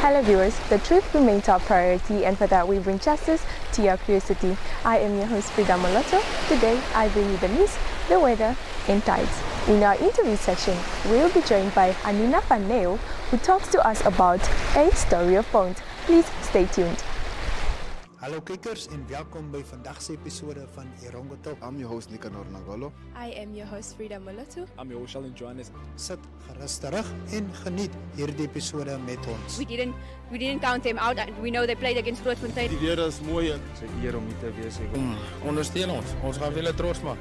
Hello viewers, the truth remains our priority, and for that we bring justice to your curiosity. I am your host Frida Molotto. Today I bring you the news, the weather and tides. In our interview section, we'll be joined by Anina Van Neel, who talks to us about a story of bond. Please stay tuned. Hallo kijkers en welkom bij vandagse episode van Erongo Talk. I'm your host Nicanor Nangolo. I am your host Frida Molotto. I'm your host Alan Johannes. Sit gerus terug en geniet hierdie episode met ons. We didn't count them out. We know they played against Grootfontein. Die weer is mooi. Dit is 'n eer om hier te wees. Ondersteun ons. Ons gaan julle trots maak.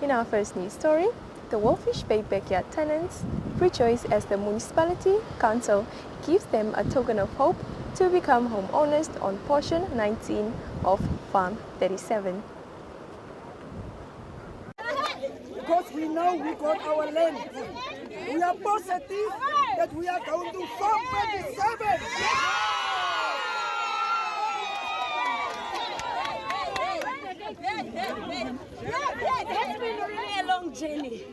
In our first news story, the Wolfish Bay backyard tenants rejoice as the municipality council gives them a token of hope to become homeowners on portion 19 of Farm 37. Because we know we got our land. We are positive that we are going to Farm 37. It's been really a long journey.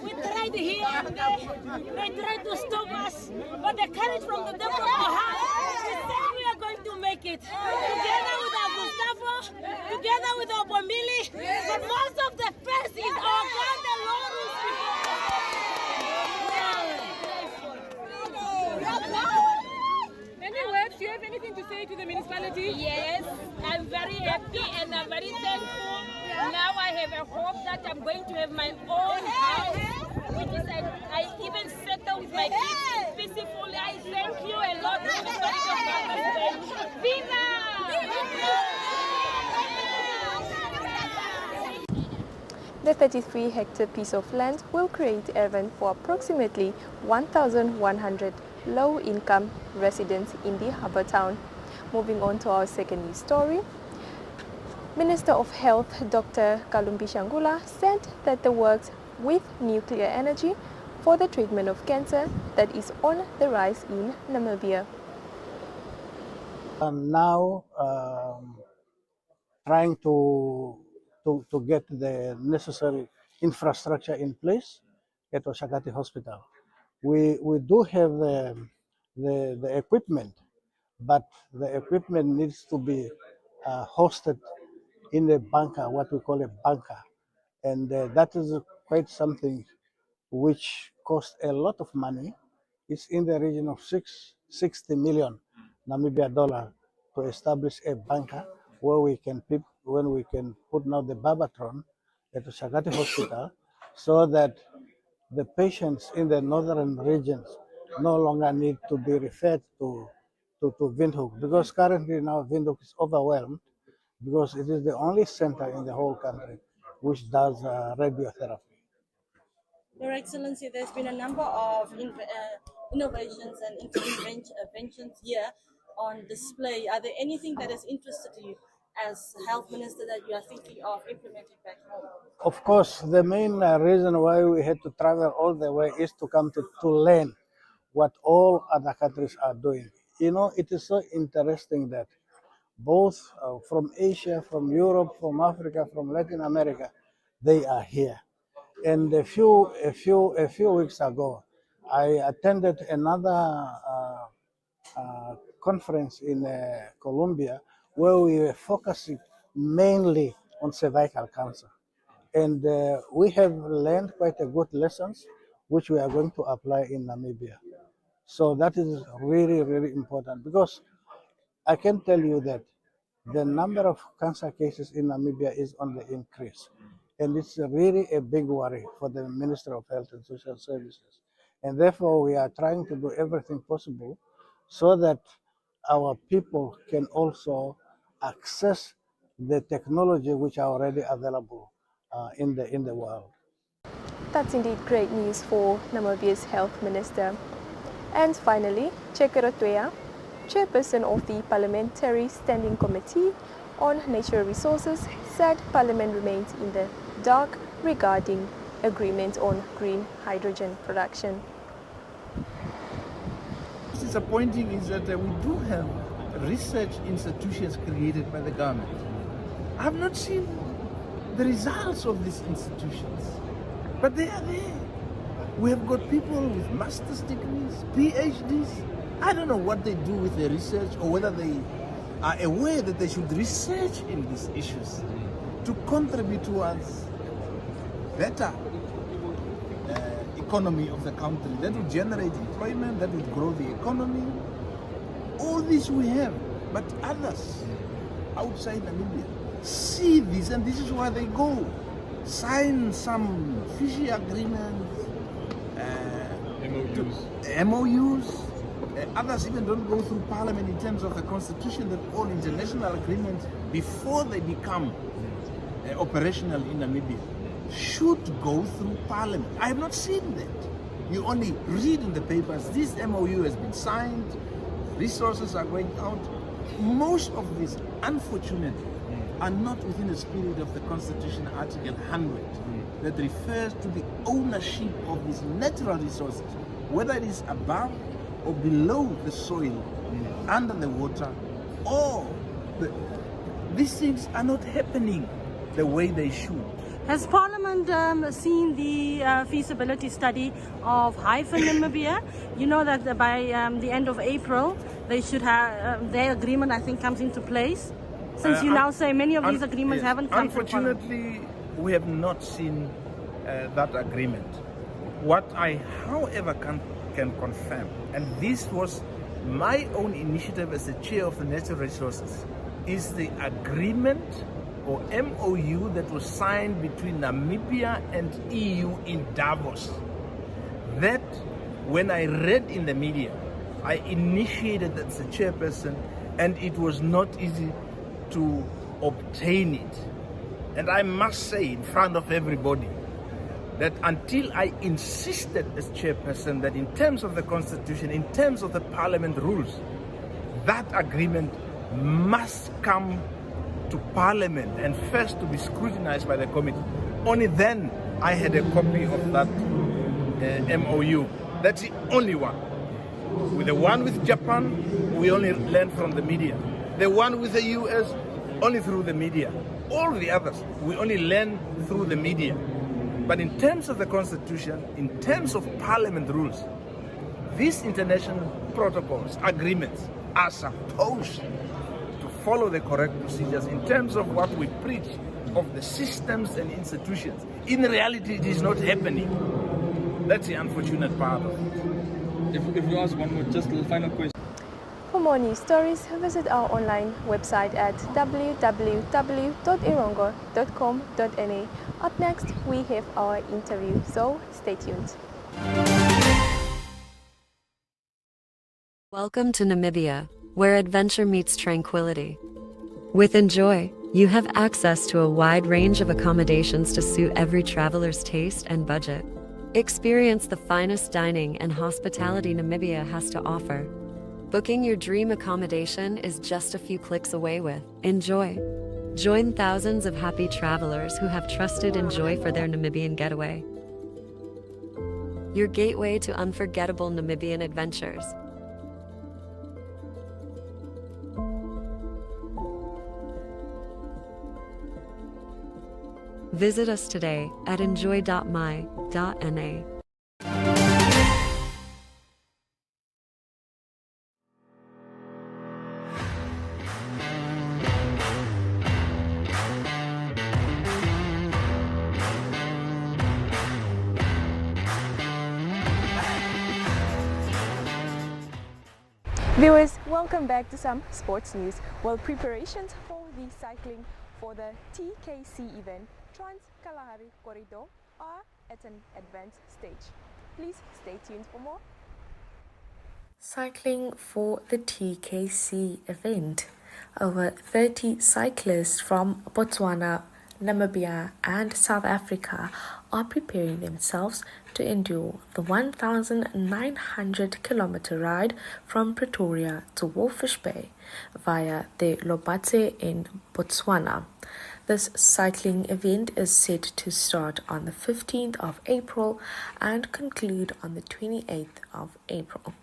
We tried here and there. They tried to stop us, but the courage from the depth of our heart, we said we are going to make it. Together with our Gustavo, together with our Bomili, but most of the best is our God, the Lord who is Any words? Do you have anything to say to the municipality? Yes, I'm very happy and I'm very thankful. Now I have a hope that I'm going to have my own house, which is I even settle with my kids peacefully. I thank you a lot. Viva! The 33-hectare piece of land will create heaven for approximately 1,100 low-income residents in the harbour town. Moving on to our second news story. Minister of Health Dr. Kalumbi Shangula said that the works with nuclear energy for the treatment of cancer that is on the rise in Namibia. I'm now trying to get the necessary infrastructure in place at Oshakati Hospital. We do have the equipment, but the equipment needs to be hosted in a bunker, what we call a bunker. And that is quite something which costs a lot of money. It's in the region of 60 million Namibia dollar to establish a bunker where we can put now the Babatron at the Shagati Hospital, so that the patients in the northern regions no longer need to be referred to Windhoek, because currently now Windhoek is overwhelmed, because it is the only center in the whole country which does radiotherapy. Your Excellency, there's been a number of innovations and interventions here on display. Are there anything that has interested you as Health Minister that you are thinking of implementing back home? Of course, the main reason why we had to travel all the way is to come to learn what all other countries are doing. You know, it is so interesting that both from Asia, from Europe, from Africa, from Latin America, they are here. And a few weeks ago, I attended another conference in Colombia, where we were focusing mainly on cervical cancer. And we have learned quite a good lessons, which we are going to apply in Namibia. So that is really, really important, because I can tell you that the number of cancer cases in Namibia is on the increase. And it's really a big worry for the Minister of Health and Social Services. And therefore, we are trying to do everything possible so that our people can also access the technology which are already available in the world. That's indeed great news for Namibia's Health Minister. And finally, Chekero Tuea, chairperson of the Parliamentary Standing Committee on Natural Resources said Parliament remains in the dark regarding agreement on green hydrogen production. What's disappointing is that we do have research institutions created by the government. I have not seen the results of these institutions, but they are there. We have got people with master's degrees, PhDs. I don't know what they do with their research or whether they are aware that they should research in these issues to contribute towards better economy of the country that will generate employment, that will grow the economy. All this we have, but others outside Namibia see this, and this is why they go sign some fishy agreements, MOUs. Others even don't go through Parliament in terms of the Constitution, that all international agreements, before they become operational in Namibia, should go through Parliament. I have not seen that. You only read in the papers, this MOU has been signed, resources are going out. Most of these, unfortunately, are not within the spirit of the Constitution, Article 100, that refers to the ownership of these natural resources, whether it is above or below the soil, under the water, or these things are not happening the way they should. Has Parliament seen the feasibility study of Hyphen Namibia? You know that by the end of April, they should have their agreement, I think, comes into place. Since you now say many of these agreements haven't come to Parliament. Unfortunately, we have not seen that agreement. What I, however, can confirm, and this was my own initiative as the chair of the Natural Resources, is the agreement or MOU that was signed between Namibia and EU in Davos. That, when I read in the media, I initiated as a chairperson, and it was not easy to obtain it. And I must say in front of everybody that until I insisted as chairperson that in terms of the Constitution, in terms of the Parliament rules, that agreement must come to Parliament and first to be scrutinized by the committee. Only then I had a copy of that MOU. That's the only one. With the one with Japan, we only learned from the media. The one with the US, only through the media. All the others, we only learn through the media. But in terms of the Constitution, in terms of Parliament rules, these international protocols, agreements, are supposed to follow the correct procedures in terms of what we preach of the systems and institutions. In reality, it is not happening. That's the unfortunate part of it. If you ask one more, just a final question. For more news stories, visit our online website at www.erongo.com.na. Up next, we have our interview, so stay tuned. Welcome to Namibia, where adventure meets tranquility. With Enjoy, you have access to a wide range of accommodations to suit every traveler's taste and budget. Experience the finest dining and hospitality Namibia has to offer. Booking your dream accommodation is just a few clicks away with Enjoy. Join thousands of happy travelers who have trusted Enjoy for their Namibian getaway. Your gateway to unforgettable Namibian adventures. Visit us today at enjoy.my.na. Viewers, welcome back to some sports news. Well, preparations for the cycling for the TKC event, Trans-Kalahari Corridor, are at an advanced stage. Please stay tuned for more. Cycling for the TKC event. Over 30 cyclists from Botswana, Namibia and South Africa are preparing themselves to endure the 1,900-kilometer ride from Pretoria to Walfish Bay via the Lobatse in Botswana. This cycling event is set to start on the 15th of April and conclude on the 28th of April.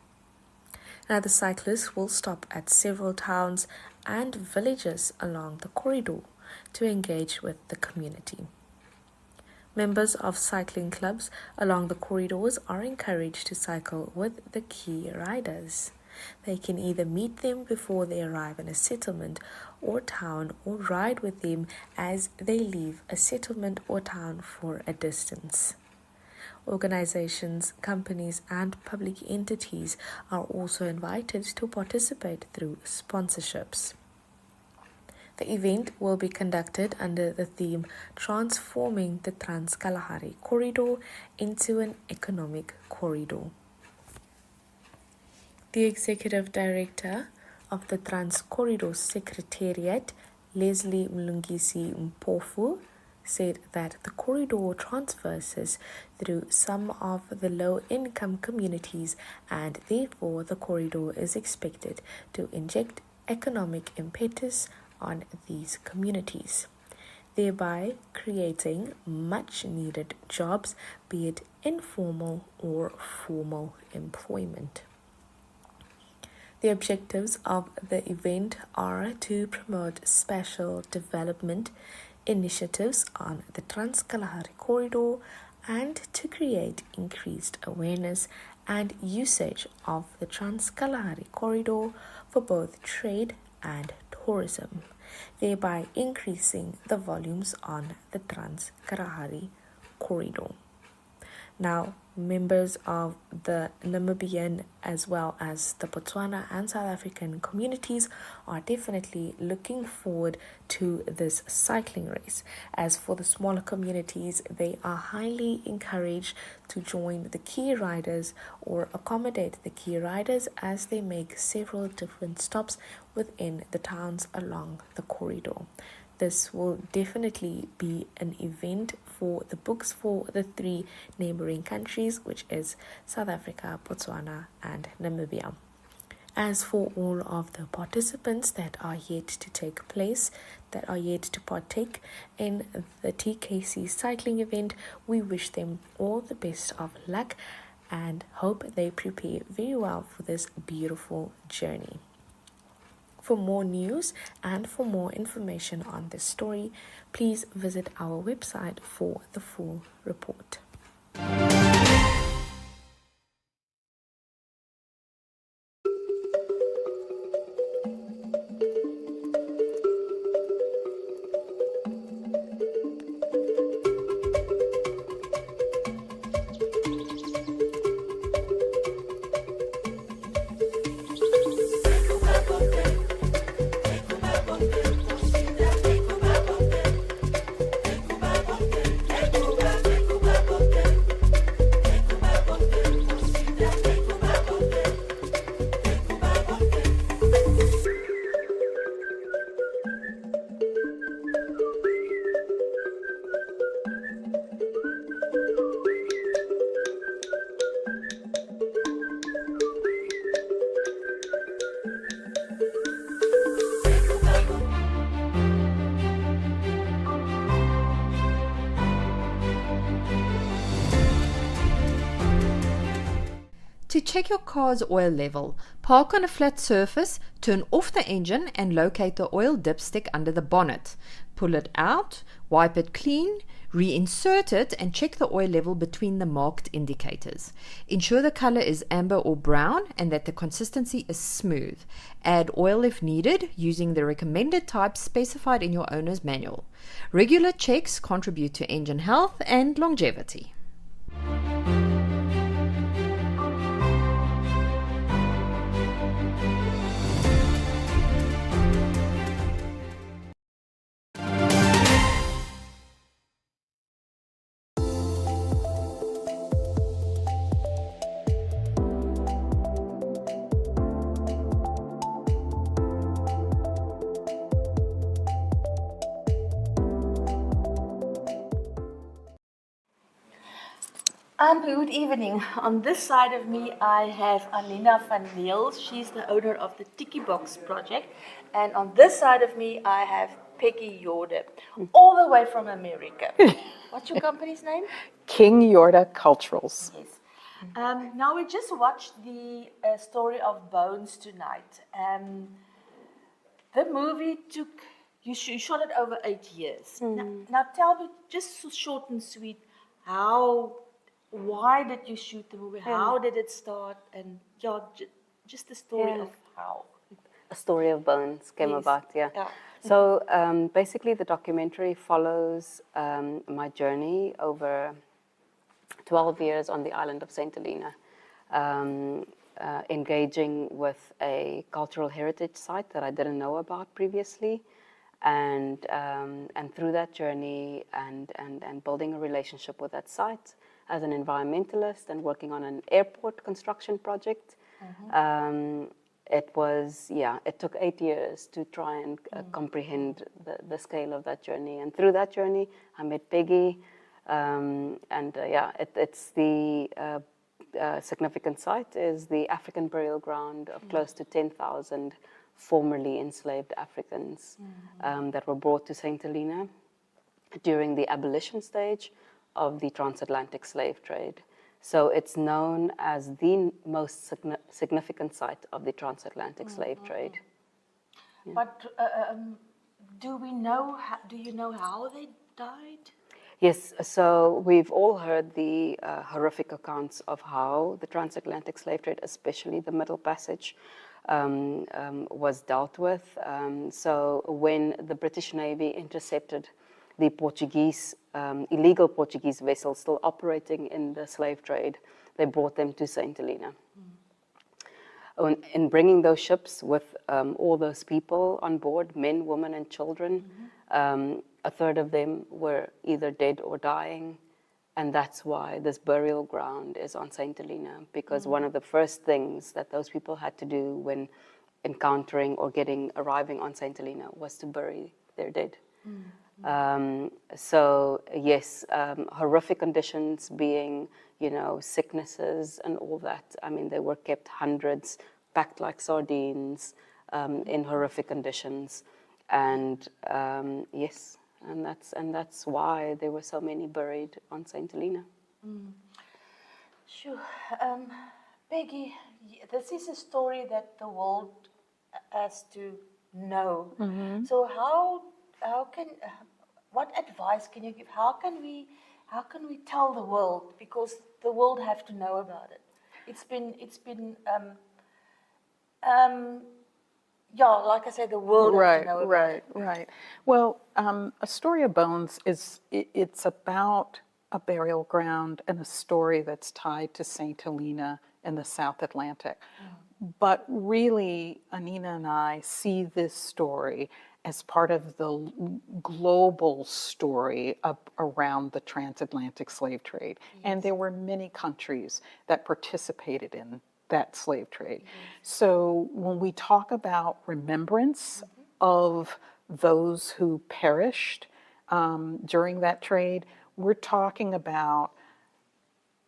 Now, the cyclists will stop at several towns and villages along the corridor to engage with the community. Members of cycling clubs along the corridors are encouraged to cycle with the key riders. They can either meet them before they arrive in a settlement or town or ride with them as they leave a settlement or town for a distance. Organizations, companies, and public entities are also invited to participate through sponsorships. The event will be conducted under the theme Transforming the Trans-Kalahari Corridor into an Economic Corridor. The Executive Director of the Trans-Corridor Secretariat, Leslie Mlungisi Mpofu, said that the corridor traverses through some of the low-income communities and therefore the corridor is expected to inject economic impetus on these communities, thereby creating much-needed jobs, be it informal or formal employment. The objectives of the event are to promote special development initiatives on the Trans-Kalahari Corridor and to create increased awareness and usage of the Trans-Kalahari Corridor for both trade and tourism, thereby increasing the volumes on the Trans-Kalahari Corridor. Now, members of the Namibian as well as the Botswana and South African communities are definitely looking forward to this cycling race. As for the smaller communities, they are highly encouraged to join the key riders or accommodate the key riders as they make several different stops within the towns along the corridor. This will definitely be an event for the books for the three neighboring countries, which is South Africa, Botswana, and Namibia. As for all of the participants that are yet to take place, that are yet to partake in the TKC cycling event, we wish them all the best of luck and hope they prepare very well for this beautiful journey. For more news and for more information on this story, please visit our website for the full report. To check your car's oil level, park on a flat surface, turn off the engine and locate the oil dipstick under the bonnet. Pull it out, wipe it clean, reinsert it and check the oil level between the marked indicators. Ensure the color is amber or brown and that the consistency is smooth. Add oil if needed using the recommended type specified in your owner's manual. Regular checks contribute to engine health and longevity. Good evening. On this side of me, I have Anina Van Neel. She's the owner of the Tiki Box project. And on this side of me, I have Peggy Jorde, all the way from America. What's your company's name? King Yorda Culturals. Yes. Now, we just watched the story of Bones tonight. The movie took, you shot it over 8 years. Now tell me, just so short and sweet, why did you shoot the movie? How did it start? And just the story of how. A story of Bones came about, yeah. Yeah. So basically the documentary follows my journey over 12 years on the island of St. Helena, engaging with a cultural heritage site that I didn't know about previously. And through that journey and building a relationship with that site as an environmentalist and working on an airport construction project, it took 8 years to try and comprehend the scale of that journey. And through that journey, I met Peggy, it's the significant site is the African burial ground of close to 10,000 formerly enslaved Africans that were brought to St. Helena during the abolition stage of the transatlantic slave trade. So it's known as the most significant site of the transatlantic slave trade. Yeah. But do you know how they died? Yes, so we've all heard the horrific accounts of how the transatlantic slave trade, especially the Middle Passage, was dealt with. So when the British Navy intercepted the Portuguese, illegal Portuguese vessels still operating in the slave trade, they brought them to St. Helena. In bringing those ships with all those people on board, men, women, and children, a third of them were either dead or dying. And that's why this burial ground is on St. Helena, because one of the first things that those people had to do when encountering or arriving on St. Helena was to bury their dead. So yes, horrific conditions being, sicknesses and all that. I mean, they were kept hundreds, packed like sardines, in horrific conditions. And yes. And that's why there were so many buried on St. Helena. Sure. Peggy, this is a story that the world has to know. So what advice can you give? How can we tell the world? Because the world have to know about it. It's been like I said, the world has to know about it. Right. Well, A Story of Bones it's about a burial ground and a story that's tied to St. Helena in the South Atlantic. But really, Anina and I see this story as part of the global story around the transatlantic slave trade. And there were many countries that participated in that slave trade. So when we talk about remembrance of those who perished during that trade, we're talking about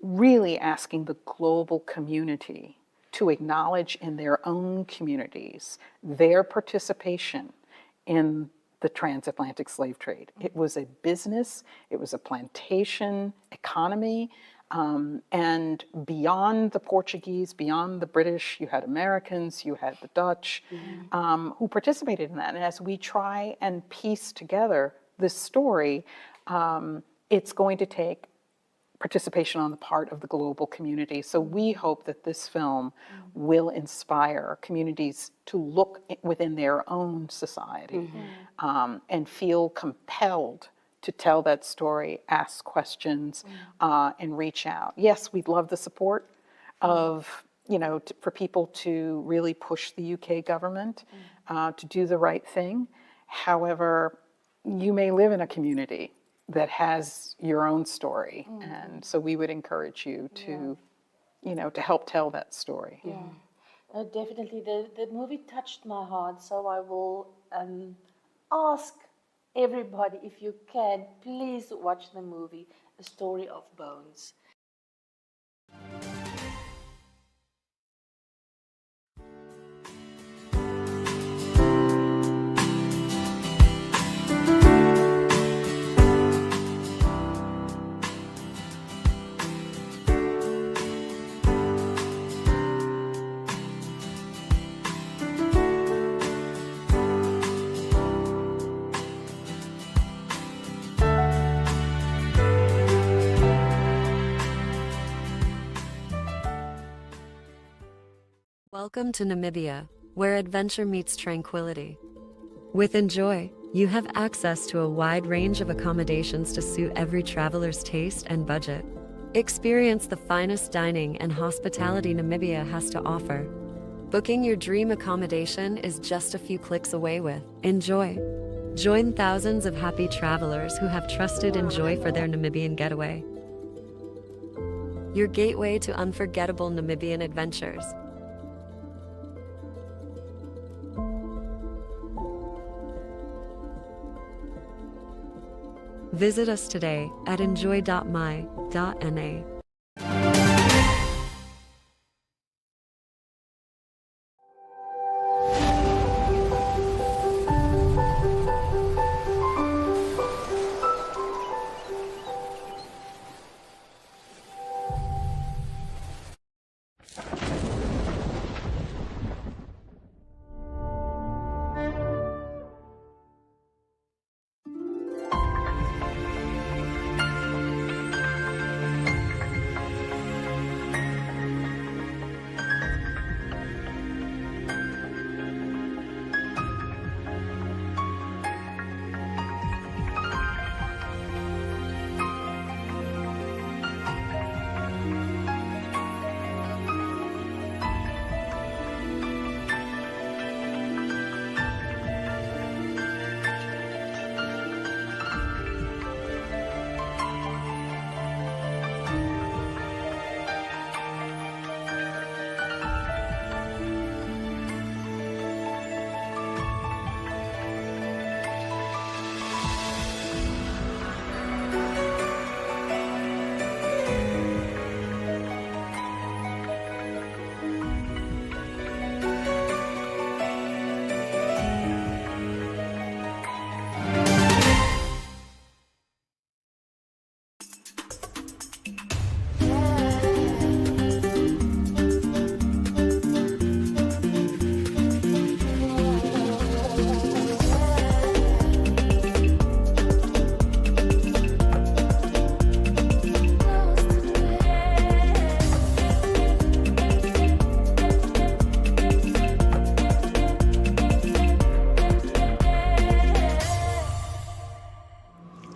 really asking the global community to acknowledge in their own communities their participation in the transatlantic slave trade. It was a business, it was a plantation economy, and beyond the Portuguese, beyond the British, you had Americans, you had the Dutch, who participated in that. And as we try and piece together this story, it's going to take participation on the part of the global community. So we hope that this film will inspire communities to look within their own society and feel compelled to tell that story, ask questions, and reach out. Yes, we'd love the support of, for people to really push the UK government to do the right thing. However, you may live in a community that has your own story. And so we would encourage you to, to help tell that story. Yeah, definitely. The movie touched my heart, so I will ask everybody, if you can, please watch the movie, A Story of Bones. Welcome to Namibia, where adventure meets tranquility. With Enjoy, you have access to a wide range of accommodations to suit every traveler's taste and budget. Experience the finest dining and hospitality Namibia has to offer. Booking your dream accommodation is just a few clicks away with Enjoy. Join thousands of happy travelers who have trusted Enjoy for their Namibian getaway. Your gateway to unforgettable Namibian adventures. Visit us today at enjoy.my.na.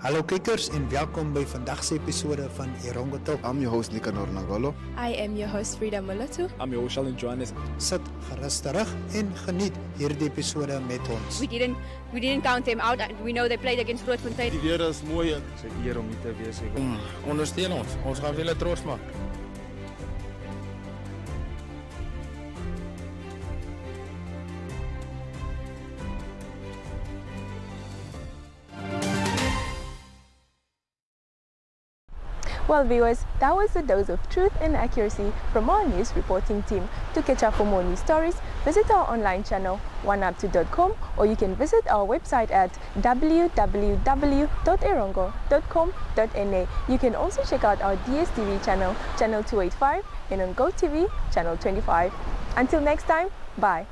Hallo kijkers en welkom by vandag se episode van Erongo Talk. I'm your host Nicanor Nangolo. I am your host Frida Molatu. I'm your host Sheldon Johannes. Sit gerus terug en geniet hierdie episode met ons. We didn't count them out. We know they played against Grootfontein. Die weer is mooi. Dis 'n eer om hier te wees. Ondersteun ons. Ons gaan julle trots maak. Well, viewers, that was a dose of truth and accuracy from our news reporting team. To catch up for more news stories, visit our online channel, oneup2.com, or you can visit our website at www.erongo.com.na. You can also check out our DSTV channel, channel 285, and on GoTV, channel 25. Until next time, bye.